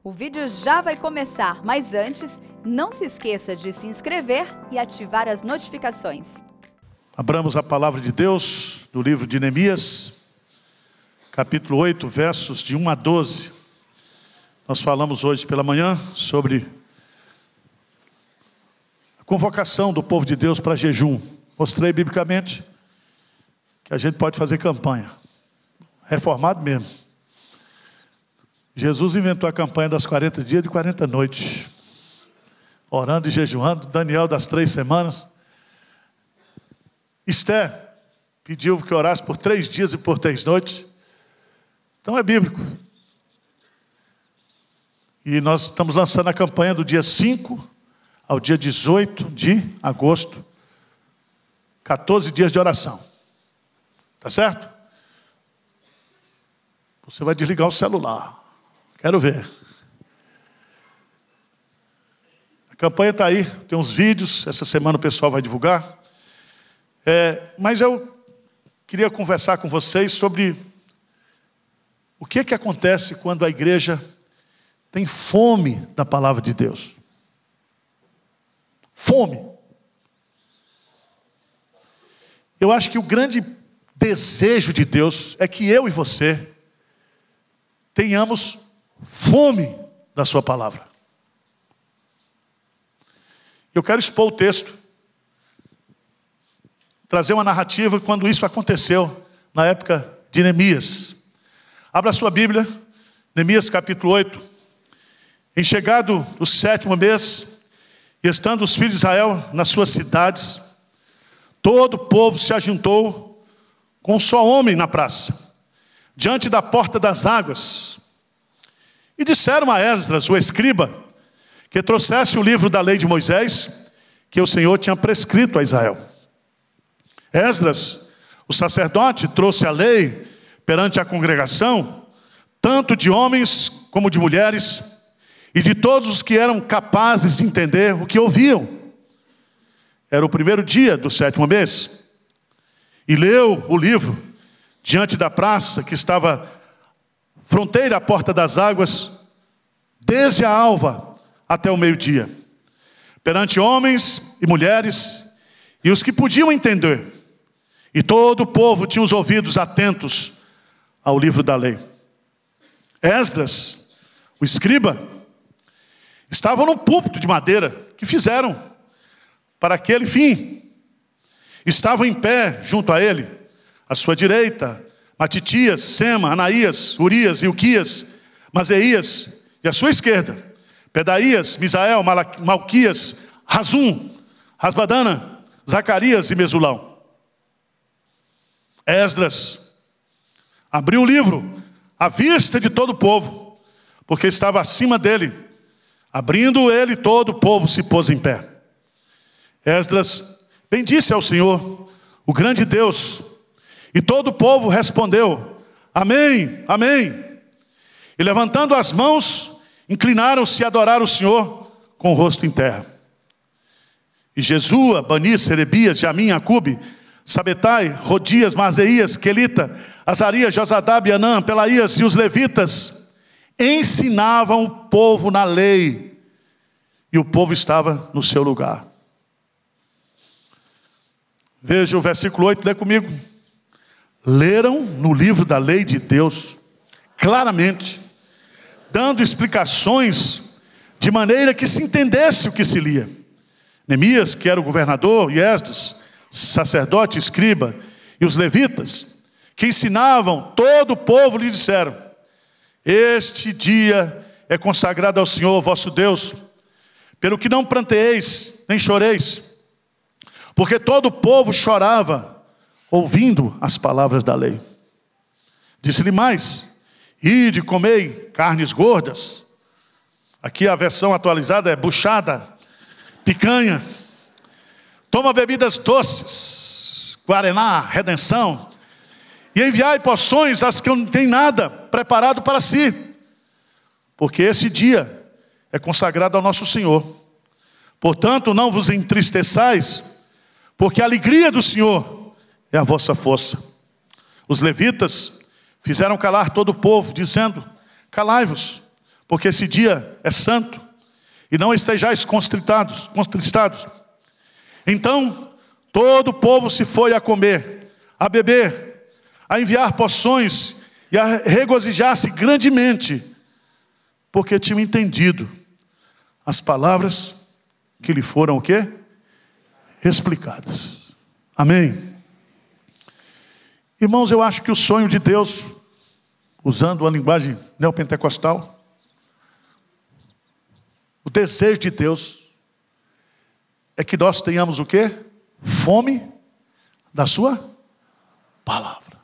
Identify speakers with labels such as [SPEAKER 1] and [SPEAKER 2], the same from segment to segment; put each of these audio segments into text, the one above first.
[SPEAKER 1] O vídeo já vai começar, mas antes, não se esqueça de se inscrever e ativar as notificações.
[SPEAKER 2] Abramos a palavra de Deus no livro de Neemias, capítulo 8, versos de 1 a 12. Nós falamos hoje pela manhã sobre a convocação do povo de Deus para jejum. Mostrei biblicamente que a gente pode fazer campanha. Reformado mesmo. Jesus inventou a campanha das 40 dias e 40 noites. Orando e jejuando. Daniel das 3 semanas. Esther pediu que orasse por 3 dias e por 3 noites. Então é bíblico. E nós estamos lançando a campanha do dia 5 ao dia 18 de agosto. 14 dias de oração. Tá certo? Você vai desligar o celular. Quero ver. A campanha está aí, tem uns vídeos, essa semana o pessoal vai divulgar. Mas eu queria conversar com vocês sobre o que acontece quando a igreja tem fome da palavra de Deus. Fome. Eu acho que o grande desejo de Deus é que eu e você tenhamos fome da sua palavra. Eu quero expor o texto, trazer uma narrativa quando isso aconteceu na época de Neemias. Abra a sua Bíblia, Neemias capítulo 8. Em chegado o 7º mês, e estando os filhos de Israel nas suas cidades, todo o povo se ajuntou com um só homem na praça, diante da porta das águas. E disseram a Esdras, o escriba, que trouxesse o livro da lei de Moisés, que o Senhor tinha prescrito a Israel. Esdras, o sacerdote, trouxe a lei perante a congregação, tanto de homens como de mulheres, e de todos os que eram capazes de entender o que ouviam. Era o primeiro dia do 7º mês. E leu o livro diante da praça que estava fronteira à porta das águas, desde a alva até o meio-dia, perante homens e mulheres, e os que podiam entender. E todo o povo tinha os ouvidos atentos ao livro da lei. Esdras, o escriba, estava num púlpito de madeira que fizeram para aquele fim. Estavam em pé junto a ele, à sua direita, Matitias, Sema, Anaías, Urias, Ilquias, Mazeías, e à sua esquerda, Pedaías, Misael, Malquias, Razum, Rasbadana, Zacarias e Mesulão. Esdras abriu o livro à vista de todo o povo, porque estava acima dele. Abrindo ele, todo o povo se pôs em pé. Esdras bendisse ao Senhor, o grande Deus, e todo o povo respondeu: Amém, Amém. E levantando as mãos, inclinaram-se a adorar o Senhor com o rosto em terra. E Jesua, Bani, Serebias, Jamim, Acube, Sabetai, Rodias, Mazeías, Quelita, Azarias, Josadab, Anã, Pelaías e os levitas ensinavam o povo na lei, e o povo estava no seu lugar. Veja o versículo 8, lê comigo. Leram no livro da lei de Deus, claramente, dando explicações de maneira que se entendesse o que se lia. Neemias, que era o governador, e Esdras, sacerdote, escriba, e os levitas, que ensinavam todo o povo, lhe disseram: Este dia é consagrado ao Senhor vosso Deus, pelo que não pranteeis, nem choreis, porque todo o povo chorava, ouvindo as palavras da lei. Disse-lhe mais: Ide, comei carnes gordas. Aqui a versão atualizada é buchada, picanha. Toma bebidas doces, guaraná, redenção. E enviai porções às que não têm nada preparado para si. Porque esse dia é consagrado ao nosso Senhor. Portanto, não vos entristeçais, porque a alegria do Senhor é a vossa força. Os levitas fizeram calar todo o povo, dizendo: Calai-vos, porque esse dia é santo, e não estejais contristados. Então todo o povo se foi a comer, a beber, a enviar porções e a regozijar-se grandemente, porque tinham entendido as palavras que lhe foram o quê? Explicadas. Amém? Irmãos, eu acho que o sonho de Deus, usando a linguagem neopentecostal, o desejo de Deus é que nós tenhamos o quê? Fome da sua palavra.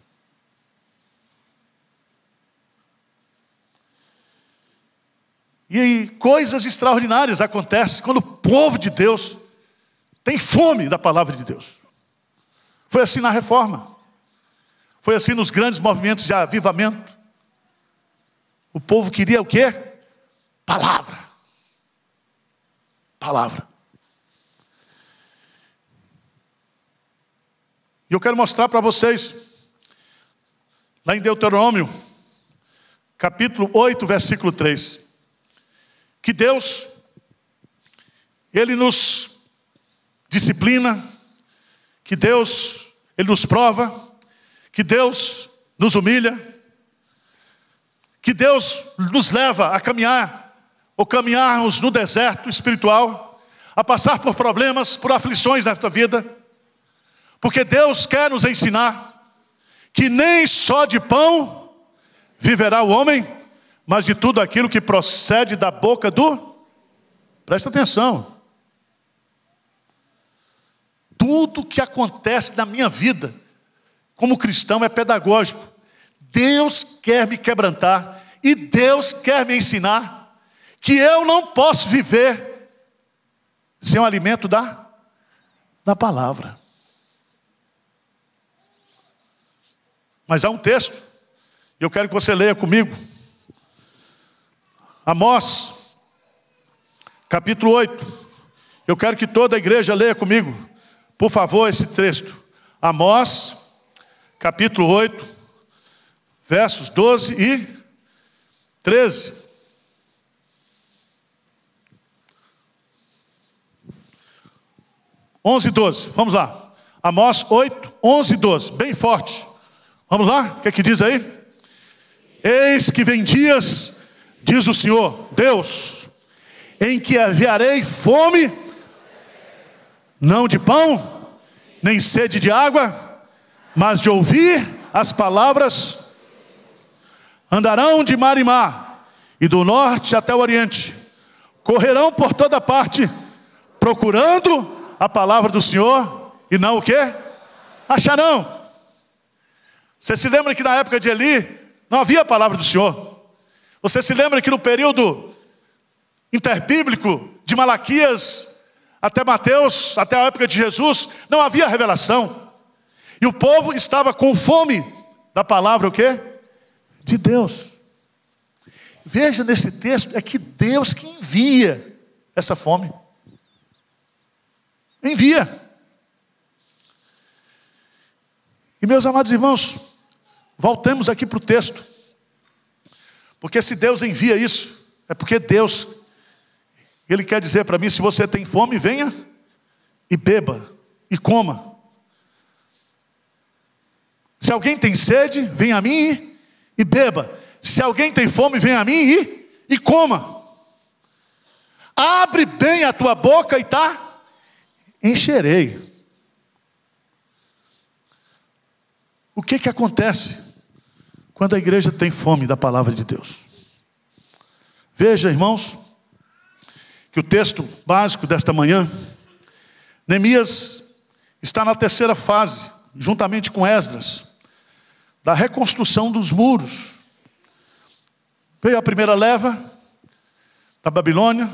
[SPEAKER 2] E aí, coisas extraordinárias acontecem quando o povo de Deus tem fome da palavra de Deus. Foi assim na Reforma. Foi assim nos grandes movimentos de avivamento. O povo queria o quê? Palavra. Palavra. E eu quero mostrar para vocês, lá em Deuteronômio, capítulo 8, versículo 3, que Deus, Ele nos disciplina, que Deus, Ele nos prova, que Deus nos humilha, que Deus nos leva a caminhar, ou caminharmos no deserto espiritual, a passar por problemas, por aflições nesta vida, porque Deus quer nos ensinar que nem só de pão viverá o homem, mas de tudo aquilo que procede da boca do... Presta atenção. Tudo que acontece na minha vida, como cristão, é pedagógico. Deus quer me quebrantar e Deus quer me ensinar que eu não posso viver sem o alimento da palavra. Mas há um texto, e eu quero que você leia comigo. Amós, capítulo 8. Eu quero que toda a igreja leia comigo, por favor, esse texto. Amós, capítulo 8, versos 12 e 13. 11 e 12, vamos lá. Amós 8, 11 e 12, bem forte. Vamos lá, o que é que diz aí? Eis que vem dias, diz o Senhor, Deus, em que enviarei fome, não de pão, nem sede de água, mas de ouvir as palavras. Andarão de mar em mar, e do norte até o oriente, correrão por toda parte, procurando a palavra do Senhor, e não o quê? Acharão. Você se lembra que na época de Eli, não havia a palavra do Senhor. Você se lembra que no período interbíblico, de Malaquias até Mateus, até a época de Jesus, não havia revelação. E o povo estava com fome da palavra o quê? De Deus. Veja nesse texto, é que Deus que envia essa fome. Envia. E meus amados irmãos, voltemos aqui para o texto. Porque se Deus envia isso, é porque Deus, Ele quer dizer para mim, se você tem fome, venha e beba e coma. Se alguém tem sede, venha a mim e beba. Se alguém tem fome, venha a mim e coma. Abre bem a tua boca e encherei. O que acontece quando a igreja tem fome da palavra de Deus? Veja, irmãos, que o texto básico desta manhã, Neemias está na terceira fase, juntamente com Esdras, da reconstrução dos muros. Veio a primeira leva da Babilônia,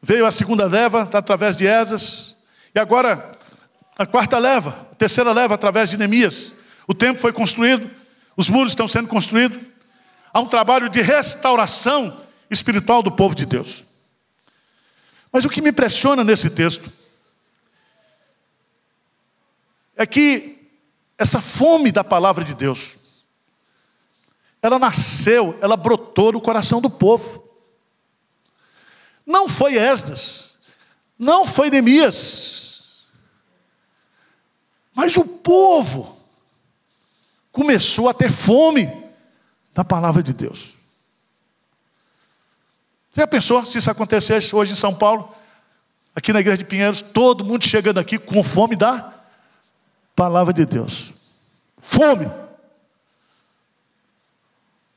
[SPEAKER 2] veio a segunda leva através de Esdras, e agora a quarta leva, a terceira leva através de Neemias. O templo foi construído, os muros estão sendo construídos. Há um trabalho de restauração espiritual do povo de Deus. Mas o que me impressiona nesse texto é que essa fome da palavra de Deus, ela nasceu, ela brotou no coração do povo. Não foi Esdras, não foi Neemias, mas o povo começou a ter fome da palavra de Deus. Você já pensou se isso acontecesse hoje em São Paulo, aqui na igreja de Pinheiros, todo mundo chegando aqui com fome da palavra de Deus? Fome.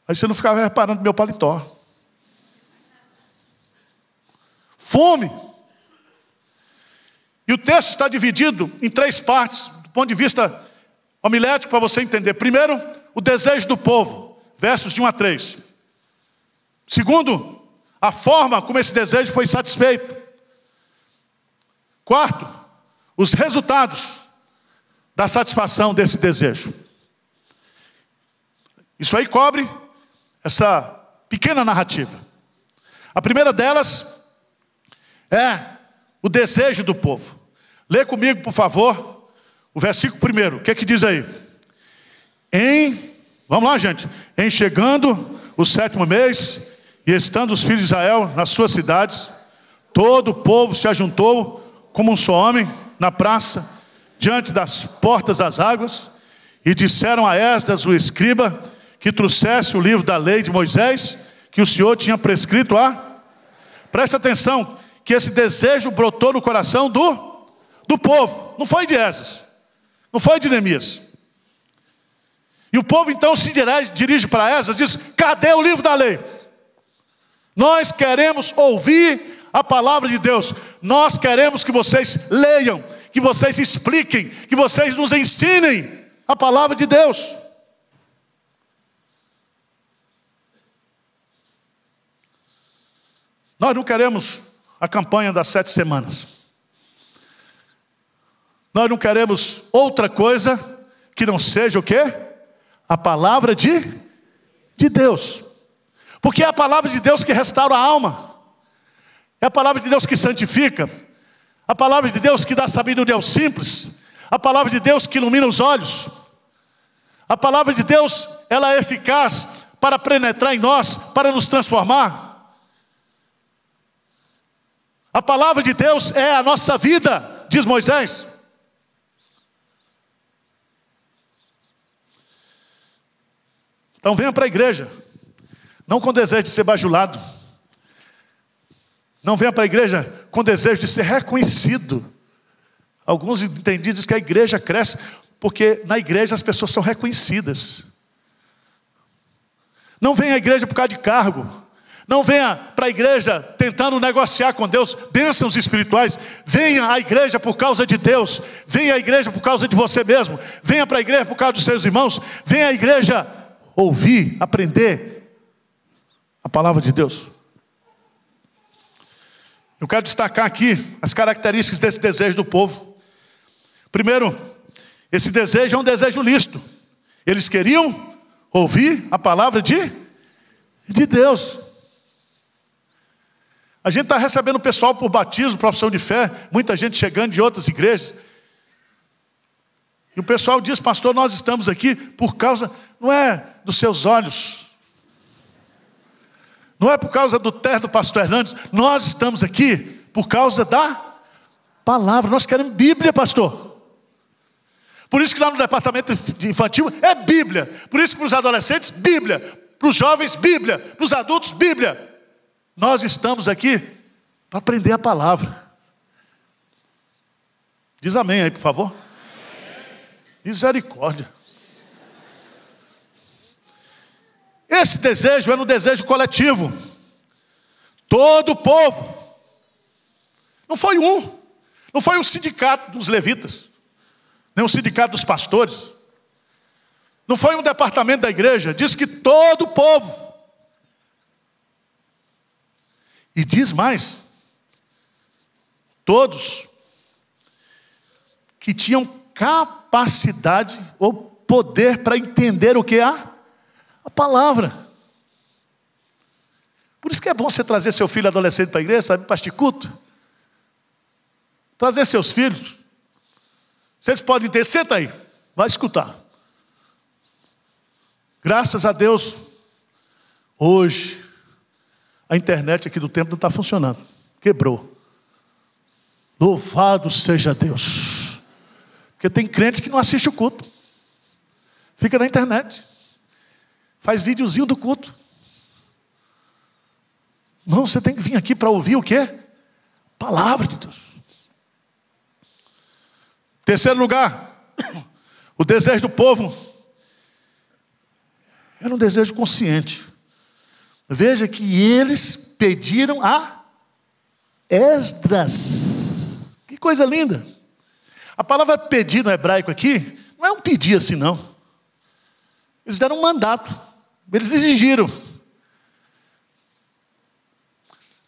[SPEAKER 2] Aí você não ficava reparando no meu paletó. Fome. E o texto está dividido em 3 partes, do ponto de vista homilético, para você entender. Primeiro, o desejo do povo, versos de 1 a 3. Segundo, a forma como esse desejo foi satisfeito. Quarto, os resultados da satisfação desse desejo. Isso aí cobre essa pequena narrativa. A primeira delas é o desejo do povo. Lê comigo, por favor, o versículo 1. O que é que diz aí? Vamos lá, gente. Em chegando o 7º mês, e estando os filhos de Israel nas suas cidades, todo o povo se ajuntou como um só homem na praça, diante das portas das águas, e disseram a Esdras, o escriba, que trouxesse o livro da lei de Moisés, que o Senhor tinha prescrito Presta atenção, que esse desejo brotou no coração do povo. Não foi de Esdras, não foi de Neemias. E o povo então se dirige para Esdras e diz: cadê o livro da lei? Nós queremos ouvir a palavra de Deus. Nós queremos que vocês leiam, que vocês expliquem, que vocês nos ensinem a palavra de Deus. Nós não queremos a campanha das 7 semanas. Nós não queremos outra coisa que não seja o quê? A palavra de Deus. Porque é a palavra de Deus que restaura a alma. É a palavra de Deus que santifica. A palavra de Deus que dá sabedoria aos simples. A palavra de Deus que ilumina os olhos. A palavra de Deus, ela é eficaz para penetrar em nós, para nos transformar. A palavra de Deus é a nossa vida, diz Moisés. Então venha para a igreja, não com desejo de ser bajulado. Não venha para a igreja com desejo de ser reconhecido. Alguns entendidos dizem que a igreja cresce porque na igreja as pessoas são reconhecidas. Não venha à igreja por causa de cargo. Não venha para a igreja tentando negociar com Deus bênçãos espirituais. Venha à igreja por causa de Deus. Venha à igreja por causa de você mesmo. Venha para a igreja por causa dos seus irmãos. Venha à igreja ouvir, aprender a palavra de Deus. Eu quero destacar aqui as características desse desejo do povo. Primeiro, esse desejo é um desejo lícito. Eles queriam ouvir a palavra de Deus. A gente está recebendo pessoal por batismo, profissão de fé, muita gente chegando de outras igrejas. E o pessoal diz: pastor, nós estamos aqui por causa, não é dos seus olhos, não é por causa do terno do pastor Hernandes, nós estamos aqui por causa da palavra. Nós queremos Bíblia, pastor. Por isso que lá no departamento infantil é Bíblia. Por isso que para os adolescentes, Bíblia. Para os jovens, Bíblia. Para os adultos, Bíblia. Nós estamos aqui para aprender a palavra. Diz amém aí, por favor. Amém. Misericórdia. Esse desejo é um desejo coletivo. Todo o povo. Não foi um sindicato dos levitas, nem um sindicato dos pastores. Não foi um departamento da igreja. Diz que todo o povo. E diz mais, todos que tinham capacidade ou poder para entender o que é a palavra. Por isso que é bom você trazer seu filho adolescente para a igreja, sabe, para este culto. Trazer seus filhos. Vocês podem ter, senta aí, vai escutar. Graças a Deus, Hoje, a internet aqui do templo não está funcionando. Quebrou. Louvado seja Deus. Porque tem crente que não assiste o culto. Fica na internet. Faz videozinho do culto. Não, você tem que vir aqui para ouvir o quê? Palavra de Deus. Terceiro lugar, o desejo do povo era um desejo consciente. Veja que eles pediram a Esdras. Que coisa linda. A palavra pedir no hebraico aqui não é um pedir assim, não. Eles deram um mandato. Eles exigiram.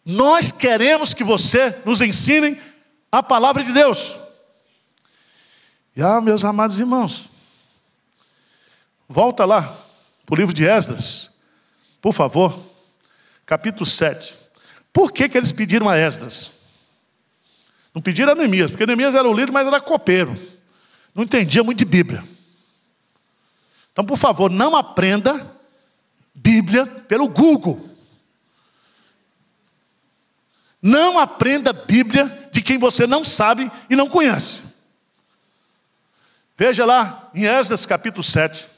[SPEAKER 2] Nós queremos que você nos ensine a palavra de Deus. E meus amados irmãos, volta lá para o livro de Esdras, por favor, capítulo 7. Por que eles pediram a Esdras? Não pediram a Neemias, porque Neemias era o líder, mas era copeiro. Não entendia muito de Bíblia. Então, por favor, não aprenda Bíblia pelo Google. Não aprenda Bíblia de quem você não sabe e não conhece. Veja lá em Esdras capítulo 7.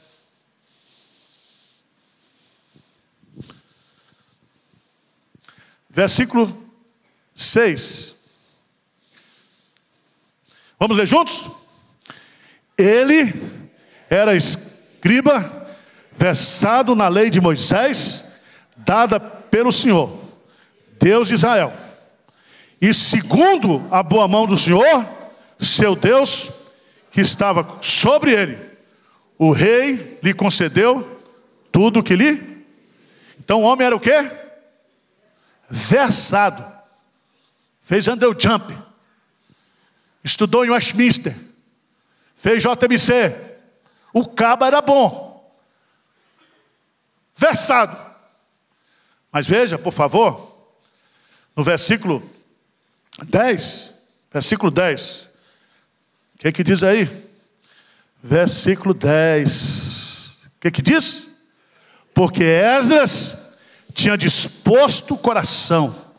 [SPEAKER 2] Versículo 6. Vamos ler juntos? Ele era escriba, versado na lei de Moisés, dada pelo Senhor, Deus de Israel. E segundo a boa mão do Senhor, seu Deus, que estava sobre ele, o rei lhe concedeu tudo o que lhe... Então o homem era o quê? Versado. Fez Andrew Jump. Estudou em Westminster. Fez JMC. O cabo era bom. Versado. Mas veja, por favor, no versículo 10. Versículo 10. O que diz aí? Versículo 10. O que diz? Porque Esdras tinha disposto o coração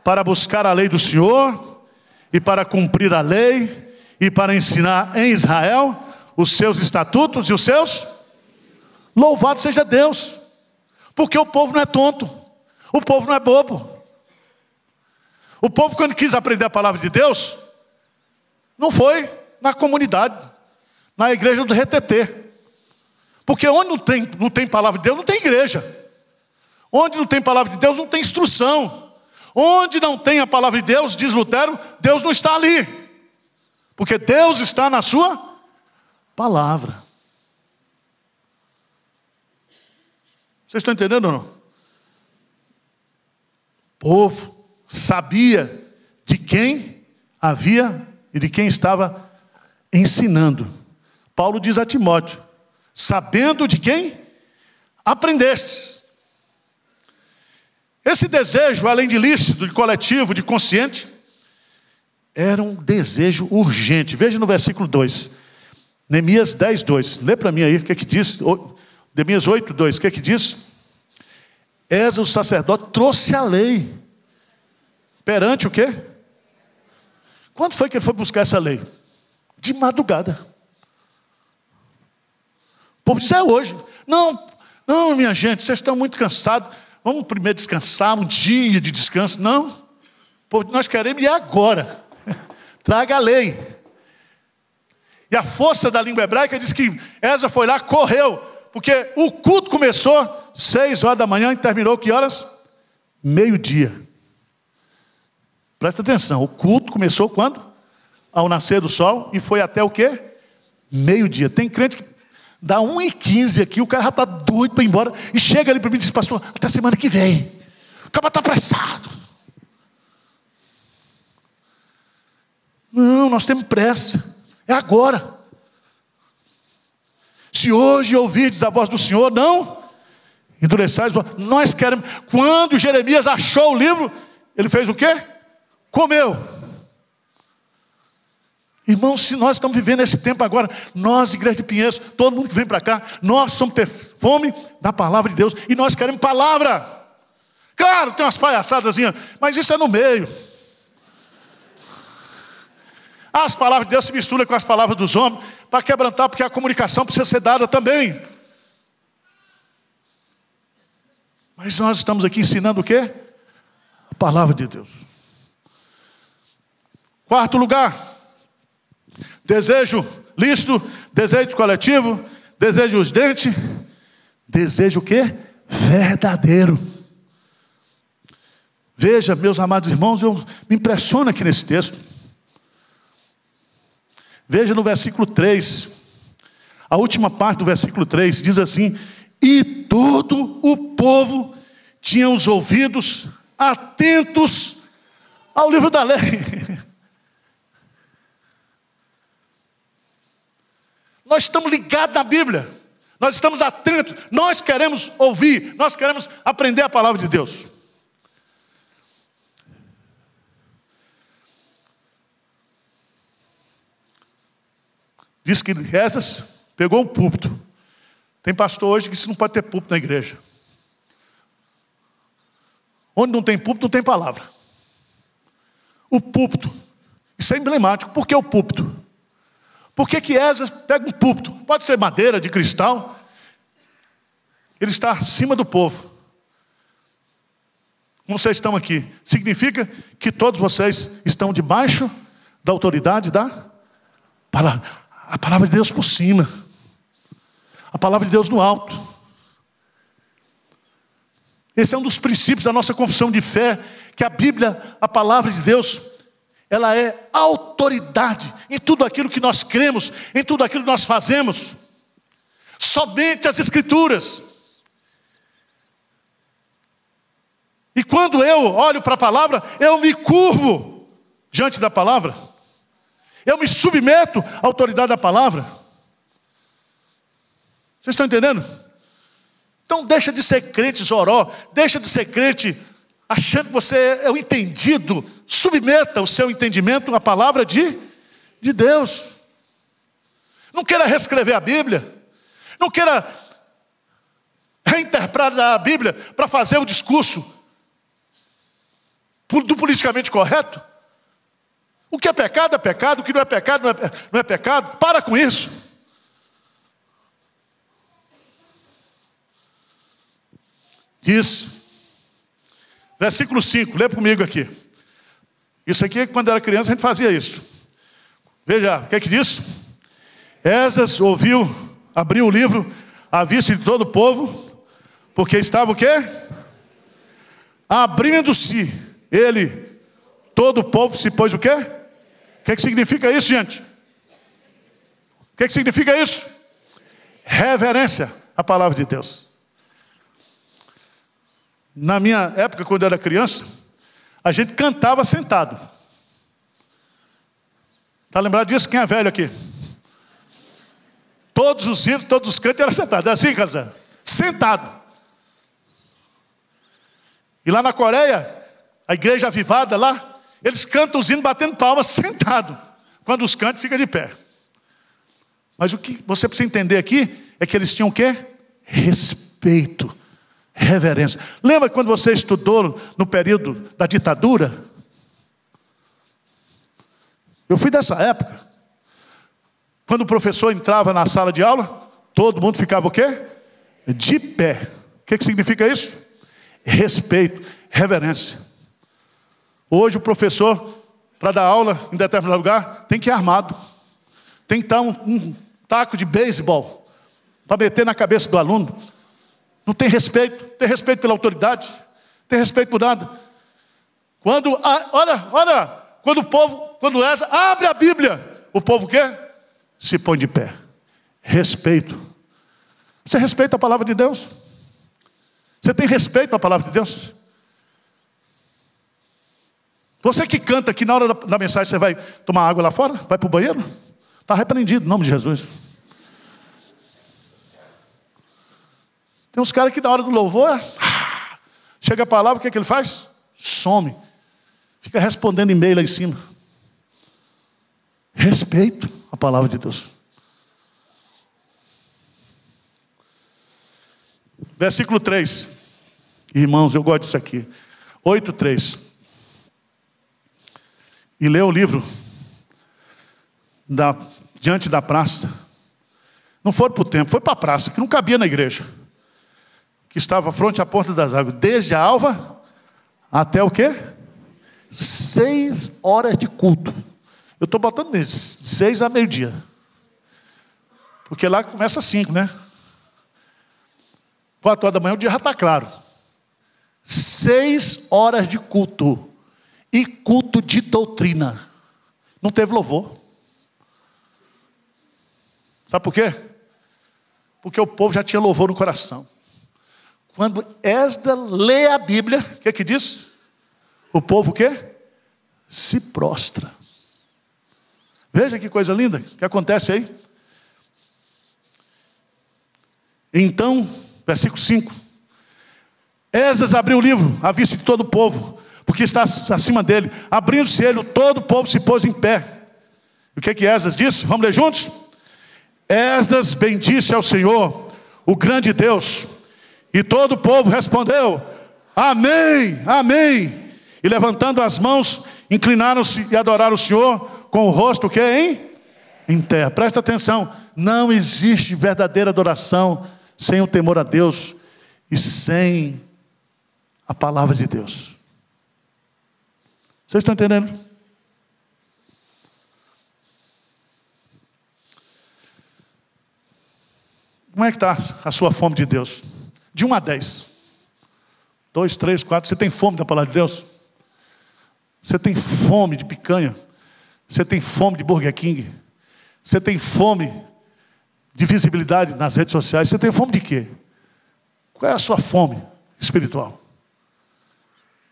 [SPEAKER 2] para buscar a lei do Senhor e para cumprir a lei e para ensinar em Israel os seus estatutos e os seus... Louvado seja Deus. Porque o povo não é tonto. O povo não é bobo. O povo, quando quis aprender a palavra de Deus, não foi na comunidade, na igreja do RTT. Porque onde não tem palavra de Deus, não tem igreja. Onde não tem palavra de Deus, não tem instrução. Onde não tem a palavra de Deus, diz Lutero, Deus não está ali. Porque Deus está na sua palavra. Vocês estão entendendo ou não? O povo sabia de quem havia e de quem estava ensinando. Paulo diz a Timóteo, sabendo de quem aprendestes. Esse desejo, além de lícito, de coletivo, de consciente, era um desejo urgente. Veja no versículo 2. Neemias 10, 2. Lê para mim aí, o que é que diz? Neemias 8, 2. O que é que diz? Esdras, o sacerdote, trouxe a lei. Perante o quê? Quando foi que ele foi buscar essa lei? De madrugada. O povo diz, é hoje. Não, minha gente, vocês estão muito cansados. Vamos primeiro descansar, um dia de descanso. Não. O povo, nós queremos ir agora. Traga a lei. E a força da língua hebraica diz que Esdras foi lá, correu. Porque o culto começou 6 horas da manhã e terminou que horas? 12:00. Presta atenção, o culto começou quando? Ao nascer do sol e foi até o quê? 12:00. Tem crente que dá 1:15 aqui, o cara já está doido para ir embora e chega ali para mim e diz, pastor, até semana que vem. O cara está apressado. Não, nós temos pressa. É agora. Se hoje ouvirdes a voz do Senhor, não endureçais. Nós queremos. Quando Jeremias achou o livro, ele fez o quê? Comeu. Irmãos, se nós estamos vivendo esse tempo agora, nós, Igreja de Pinheiros, todo mundo que vem para cá, nós somos ter fome da palavra de Deus e nós queremos palavra. Claro, tem umas palhaçadas, mas isso é no meio. As palavras de Deus se misturam com as palavras dos homens para quebrantar, porque a comunicação precisa ser dada também. Mas nós estamos aqui ensinando o quê? A palavra de Deus. Quarto lugar. Desejo lícito, desejo coletivo, desejo urgente, desejo o quê? Verdadeiro. Veja, meus amados irmãos, eu me impressiono aqui nesse texto. Veja no versículo 3, a última parte do versículo 3, diz assim: e todo o povo tinha os ouvidos atentos ao livro da lei. Nós estamos ligados na Bíblia, nós estamos atentos, nós queremos ouvir, nós queremos aprender a palavra de Deus. Diz que Esdras pegou um púlpito. Tem pastor hoje que diz que não pode ter púlpito na igreja. Onde não tem púlpito, não tem palavra. O púlpito, isso é emblemático. Por que o púlpito? Por que Esdras pega um púlpito? Pode ser madeira, de cristal. Ele está acima do povo. Como vocês estão aqui, significa que todos vocês estão debaixo da autoridade da palavra. A palavra de Deus por cima. A palavra de Deus no alto. Esse é um dos princípios da nossa confissão de fé, que a Bíblia, a palavra de Deus, ela é autoridade em tudo aquilo que nós cremos, em tudo aquilo que nós fazemos. Somente as Escrituras. E quando eu olho para a palavra, eu me curvo diante da palavra. Eu me submeto à autoridade da palavra. Vocês estão entendendo? Então deixa de ser crente zoró, deixa de ser crente achando que você é o entendido. Submeta o seu entendimento à palavra de Deus. Não queira reescrever a Bíblia. Não queira reinterpretar a Bíblia para fazer o discurso do politicamente correto. O que é pecado, o que não é pecado, não é pecado. Para com isso. Diz, versículo 5, lê comigo aqui. Isso aqui, quando era criança, a gente fazia isso. Veja, o que é que diz? Esdras abriu o livro à vista de todo o povo, porque estava o quê? Abrindo-se ele, todo o povo se pôs o quê? O que significa isso, gente? O que significa isso? Reverência à palavra de Deus. Na minha época, quando eu era criança, a gente cantava sentado. Está lembrado disso? Quem é velho aqui? Todos os hinos, todos os cantos eram sentados. É assim, Carlos? Sentado. E lá na Coreia, a igreja avivada lá, eles cantam os hinos batendo palmas sentado. Quando os cantam, fica de pé. Mas o que você precisa entender aqui é que eles tinham o quê? Respeito, reverência. Lembra quando você estudou no período da ditadura? Eu fui dessa época. Quando o professor entrava na sala de aula, todo mundo ficava o quê? De pé. O que significa isso? Respeito, reverência. Hoje o professor, para dar aula em determinado lugar, tem que ir armado. Tem que estar um taco de beisebol para meter na cabeça do aluno. Não tem respeito pela autoridade, não tem respeito por nada. Quando Esdras abre a Bíblia, o povo o quê? Se põe de pé. Respeito. Você respeita a palavra de Deus? Você tem respeito à palavra de Deus? Você que canta aqui na hora da mensagem, você vai tomar água lá fora? Vai para o banheiro? Está repreendido, em nome de Jesus. Tem uns caras que na hora do louvor, chega a palavra, o que é que ele faz? Some. Fica respondendo e-mail lá em cima. respeito à palavra de Deus. Versículo 3. Irmãos, eu gosto disso aqui. 8:3. E leu o livro diante da praça. Não foi para o templo, foi para a praça, que não cabia na igreja. Que estava fronte à porta das águas, desde a alva até o quê? 6 horas de culto. Eu estou botando mesmo, 6 a meio-dia. Porque lá começa às 5, né? 4 horas da manhã o dia já está claro. 6 horas de culto. E culto de doutrina. Não teve louvor. Sabe por quê? Porque o povo já tinha louvor no coração. Quando Esdras lê a Bíblia, o que diz? O povo o quê? Se prostra. Veja que coisa linda que acontece aí. Então, versículo 5. Esdras abriu o livro à vista de todo o povo, porque está acima dele. Abrindo-se ele, todo o povo se pôs em pé. E o que Esdras disse? Vamos ler juntos? Esdras bendisse ao Senhor, o grande Deus. E todo o povo respondeu: amém, amém. E levantando as mãos, inclinaram-se e adoraram o Senhor com o rosto, o quê, em terra. Presta atenção, não existe verdadeira adoração sem o temor a Deus e sem a palavra de Deus. Vocês estão entendendo? Como é que está a sua fome de Deus? De 1 a 10. 2, 3, 4. Você tem fome da palavra de Deus? Você tem fome de picanha? Você tem fome de Burger King? Você tem fome de visibilidade nas redes sociais? Você tem fome de quê? Qual é a sua fome espiritual?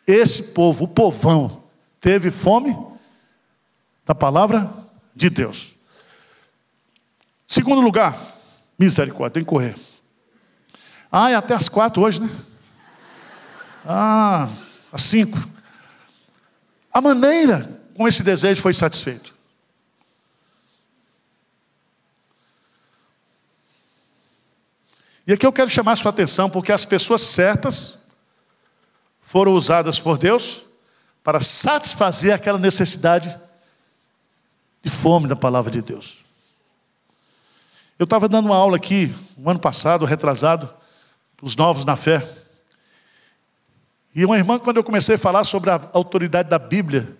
[SPEAKER 2] Esse povo, o povão, teve fome da palavra de Deus. Segundo lugar, misericórdia, tem que correr. É até às 4 hoje, né? Às 5. A maneira como esse desejo foi satisfeito. E aqui eu quero chamar a sua atenção, porque as pessoas certas foram usadas por Deus para satisfazer aquela necessidade de fome da palavra de Deus. Eu estava dando uma aula aqui, no ano passado, retrasado, para os novos na fé. E uma irmã, quando eu comecei a falar sobre a autoridade da Bíblia,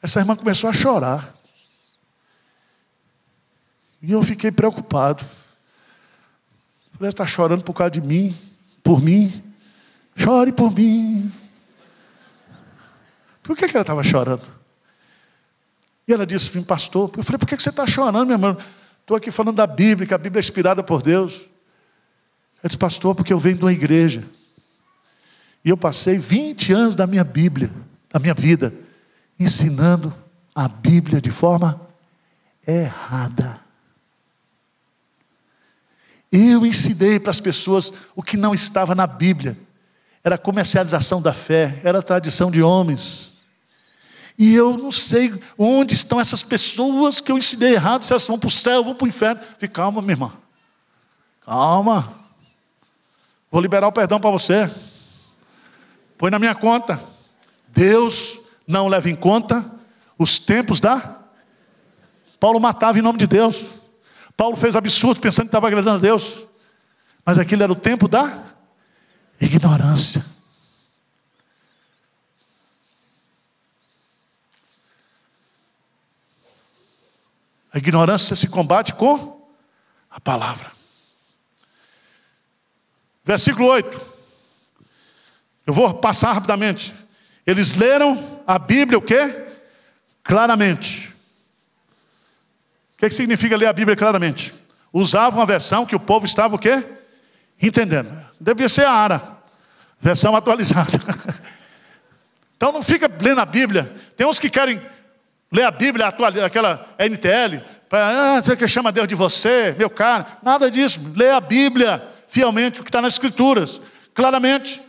[SPEAKER 2] essa irmã começou a chorar. E eu fiquei preocupado. Falei, está chorando por causa de mim, por mim? Chore por mim. Por que ela estava chorando? E ela disse para mim, pastor, eu falei, por que você está chorando, minha irmã? Estou aqui falando da Bíblia, que a Bíblia é inspirada por Deus. Ela disse, pastor, porque eu venho de uma igreja. E eu passei 20 anos da minha Bíblia, da minha vida, ensinando a Bíblia de forma errada. Eu ensinei para as pessoas o que não estava na Bíblia. Era comercialização da fé, era tradição de homens. E eu não sei onde estão essas pessoas que eu ensinei errado, se elas vão para o céu, vão para o inferno. Falei, calma, minha irmã. Calma. Vou liberar o perdão para você. Põe na minha conta. Deus não leva em conta os tempos da... Paulo matava em nome de Deus. Paulo fez absurdo pensando que estava agradando a Deus. Mas aquilo era o tempo da ignorância. A ignorância se combate com a palavra. Versículo 8. Eu vou passar rapidamente. Eles leram a Bíblia o quê? Claramente. O que significa ler a Bíblia claramente? Usavam a versão que o povo estava o quê? Entendendo. Devia ser a ARA. Versão atualizada. Então não fica lendo a Bíblia. Tem uns que querem ler a Bíblia, aquela NTL, você que chama Deus de você, meu caro. Nada disso. Lê a Bíblia fielmente, o que está nas Escrituras. Claramente.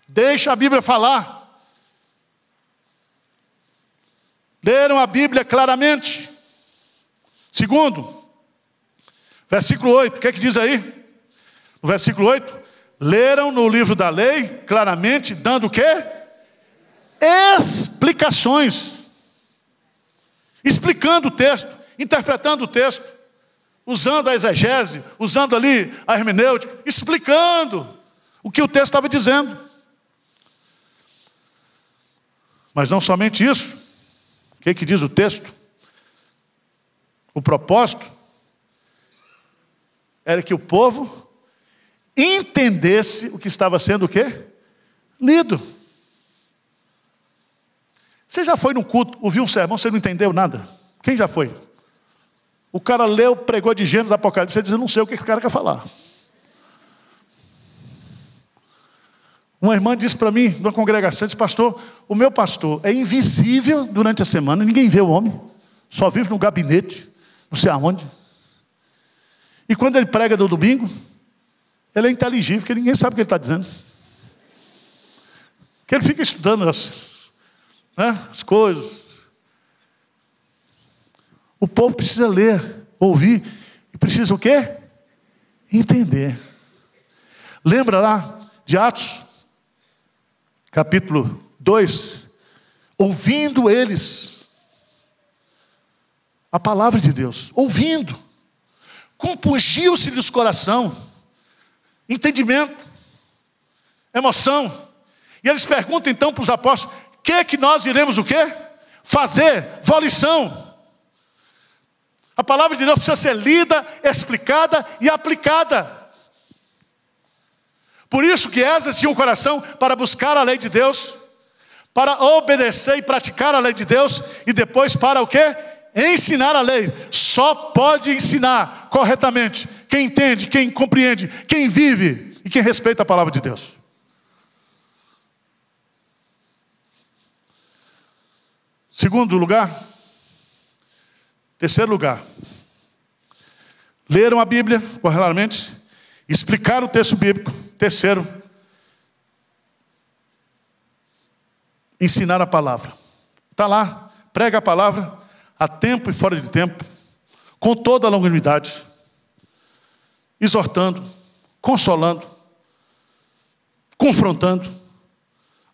[SPEAKER 2] Deixa a Bíblia falar. Leram a Bíblia claramente. Segundo, versículo 8, o que é que diz aí? No versículo 8, leram no livro da lei, claramente, dando o quê? Explicações. Explicando o texto, interpretando o texto, usando a exegese, usando ali a hermenêutica, explicando o que o texto estava dizendo. Mas não somente isso. O que é que diz o texto? O propósito era que o povo entendesse o que estava sendo o quê? Lido. Você já foi num culto, ouviu um sermão, você não entendeu nada? Quem já foi? O cara leu, pregou de Gênesis, Apocalipse, você diz, eu não sei o que esse cara quer falar. Uma irmã disse para mim, numa congregação, disse, pastor, o meu pastor é invisível durante a semana, ninguém vê o homem, só vive no gabinete, não sei aonde. E quando ele prega no domingo, ele é inteligível, porque ninguém sabe o que ele está dizendo. Porque ele fica estudando as coisas. O povo precisa ler, ouvir, e precisa o quê? Entender. Lembra lá de Atos, capítulo 2, ouvindo eles a palavra de Deus, ouvindo, compungiu-se-lhes o coração, entendimento, emoção, e eles perguntam então para os apóstolos, o que nós iremos o quê? Fazer, volição. A palavra de Deus precisa ser lida, explicada e aplicada. Por isso que Esdras tinha um coração para buscar a lei de Deus, para obedecer e praticar a lei de Deus, e depois para o quê? Ensinar a lei. Só pode ensinar corretamente quem entende, quem compreende, quem vive e quem respeita a palavra de Deus. Segundo lugar, terceiro lugar, leram a Bíblia corretamente, explicaram o texto bíblico. Terceiro, ensinar a palavra. Está lá, prega a palavra, a tempo e fora de tempo, com toda a longanimidade, exortando, consolando, confrontando,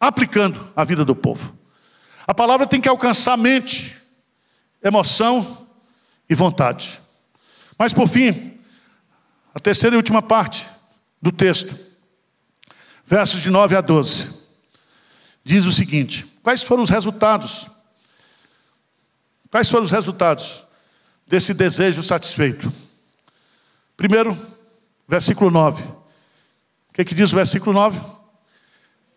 [SPEAKER 2] aplicando a vida do povo. A palavra tem que alcançar mente, emoção e vontade. Mas por fim, a terceira e última parte do texto, versos de 9 a 12, diz o seguinte: quais foram os resultados? Quais foram os resultados desse desejo satisfeito? Primeiro, versículo 9. O que diz o versículo 9?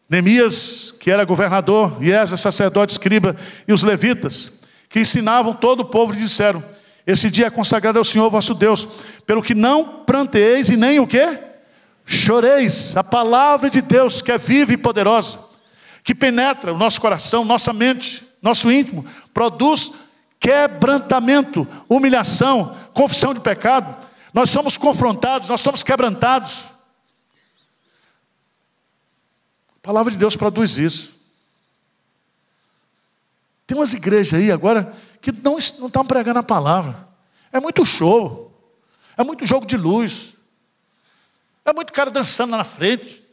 [SPEAKER 2] Neemias, que era governador, e Esdras, sacerdote, escriba, e os levitas, que ensinavam todo o povo, disseram: esse dia é consagrado ao Senhor vosso Deus, pelo que não pranteeis e nem o quê? Choreis. A palavra de Deus, que é viva e poderosa, que penetra o nosso coração, nossa mente, nosso íntimo, produz quebrantamento, humilhação, confissão de pecado. Nós somos confrontados, nós somos quebrantados. A palavra de Deus produz isso. Tem umas igrejas aí agora que não estão pregando a palavra. É muito show, é muito jogo de luz, é muito cara dançando lá na frente,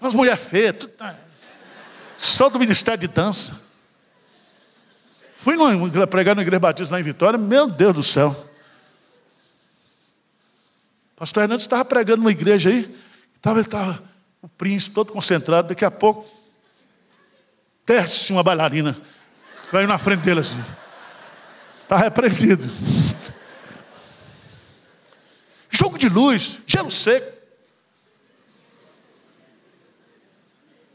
[SPEAKER 2] umas mulheres feias, só do ministério de dança. Fui pregar na Igreja Batista lá em Vitória, meu Deus do céu. Pastor Hernandes estava pregando numa igreja aí, ele estava o príncipe todo concentrado, daqui a pouco desce uma bailarina, caiu na frente dele assim, está repreendido. Jogo de luz, gelo seco.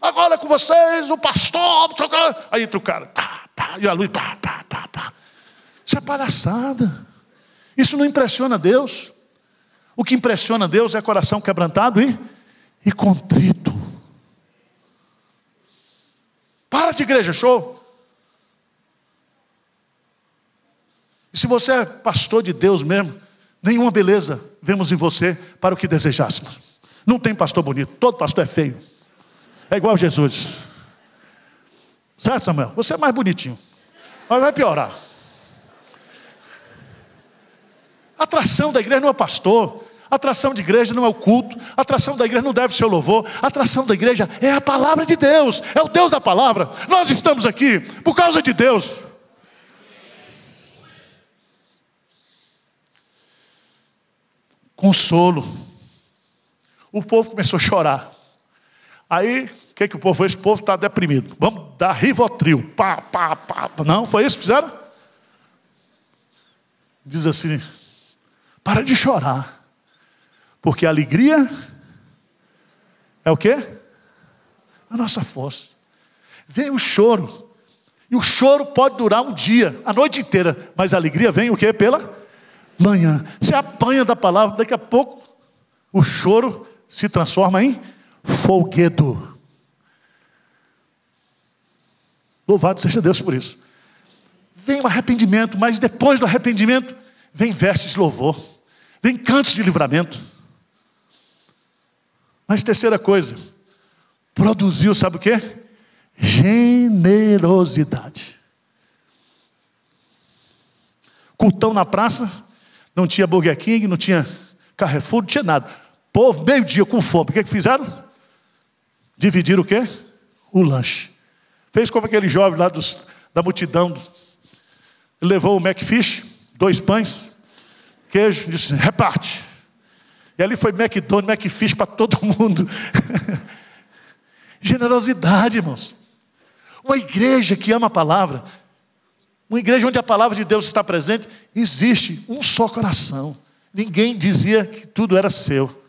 [SPEAKER 2] Agora é com vocês, o pastor, aí entra o cara, e a luz, Isso é palhaçada. Isso não impressiona Deus. O que impressiona Deus é coração quebrantado e contrito. Para de igreja show. E se você é pastor de Deus mesmo, nenhuma beleza vemos em você para o que desejássemos. Não tem pastor bonito, todo pastor é feio. É igual Jesus. Certo, Samuel? Você é mais bonitinho, mas vai piorar. A atração da igreja não é o pastor. A atração de igreja não é o culto. A atração da igreja não deve ser o louvor. A atração da igreja é a palavra de Deus. É o Deus da palavra. Nós estamos aqui por causa de Deus. Consolo. O povo começou a chorar. Aí, o que o povo fez? Esse povo está deprimido. Vamos dar Rivotril. Pá, pá, pá. Não, foi isso que fizeram? Diz assim, para de chorar. Porque a alegria é o quê? A nossa força. Vem o choro. E o choro pode durar um dia, a noite inteira. Mas a alegria vem o quê? Pela manhã. Você apanha da palavra, daqui a pouco o choro se transforma em folguedo. Louvado seja Deus por isso. Vem o arrependimento, mas depois do arrependimento, vem vestes de louvor. Vem cantos de livramento. Mas terceira coisa, produziu, sabe o quê? Generosidade. Cultão na praça, não tinha Burger King, não tinha Carrefour, não tinha nada. Povo, meio-dia com fome, o que fizeram? Dividiram o quê? O lanche. Fez como aquele jovem lá da multidão. Ele levou o McFish, 2 pães, queijo, disse, reparte. E ali foi McDonald's, McFish para todo mundo. Generosidade, irmãos. Uma igreja que ama a palavra, uma igreja onde a palavra de Deus está presente, existe um só coração. Ninguém dizia que tudo era seu.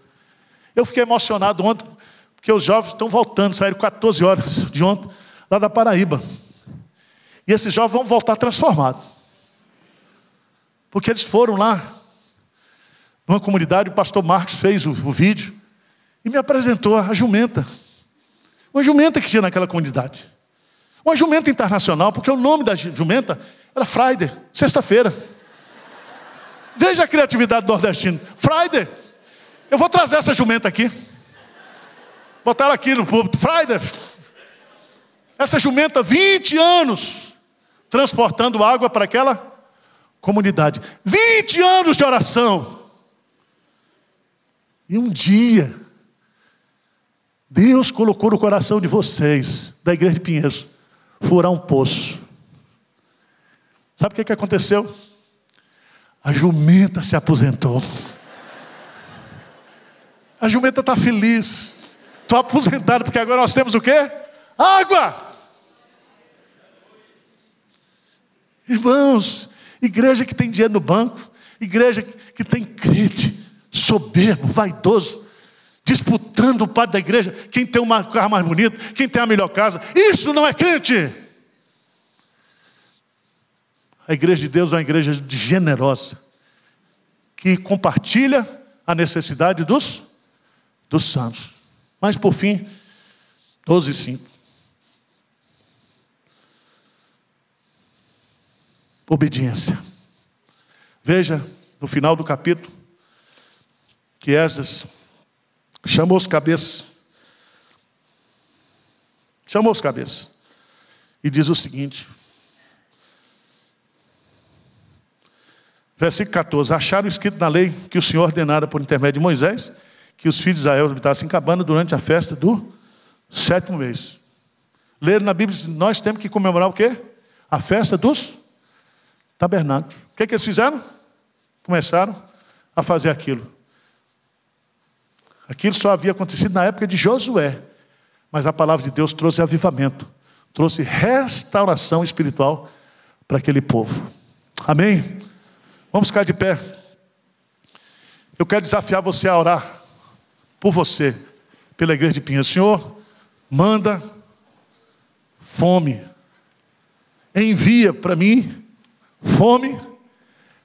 [SPEAKER 2] Eu fiquei emocionado ontem, porque os jovens estão voltando, saíram 14 horas de ontem, lá da Paraíba. E esses jovens vão voltar transformados. Porque eles foram lá, numa comunidade, o pastor Marcos fez o vídeo, e me apresentou a jumenta. Uma jumenta que tinha naquela comunidade. Uma jumenta internacional, porque o nome da jumenta era Friday, sexta-feira. Veja a criatividade do nordestino. Friday, eu vou trazer essa jumenta aqui. Botar ela aqui no púlpito. Friday. Essa jumenta, 20 anos, transportando água para aquela comunidade. 20 anos de oração. E um dia, Deus colocou no coração de vocês, da igreja de Pinheiros, furar um poço. Sabe o que aconteceu? A jumenta se aposentou. A jumenta está feliz. Estou aposentado porque agora nós temos o quê? Água! Irmãos, igreja que tem dinheiro no banco, igreja que tem crente soberbo, vaidoso, disputando o padre da igreja, quem tem um carro mais bonito, quem tem a melhor casa, isso não é crente. A igreja de Deus é uma igreja generosa, que compartilha a necessidade dos santos. Mas por fim, 12:5. Obediência. Veja, no final do capítulo, que Esdras chamou os cabeças. Chamou os cabeças. E diz o seguinte. Versículo 14. Acharam escrito na lei que o Senhor ordenara por intermédio de Moisés que os filhos de Israel habitassem em cabana durante a festa do 7º mês. Leram na Bíblia, nós temos que comemorar o quê? A festa dos tabernáculos. O que eles fizeram? Começaram a fazer aquilo. Aquilo só havia acontecido na época de Josué. Mas a palavra de Deus trouxe avivamento. Trouxe restauração espiritual para aquele povo. Amém? Vamos ficar de pé. Eu quero desafiar você a orar por você, pela igreja de Pinheiros. Senhor, manda fome. Envia para mim fome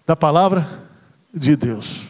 [SPEAKER 2] da palavra de Deus.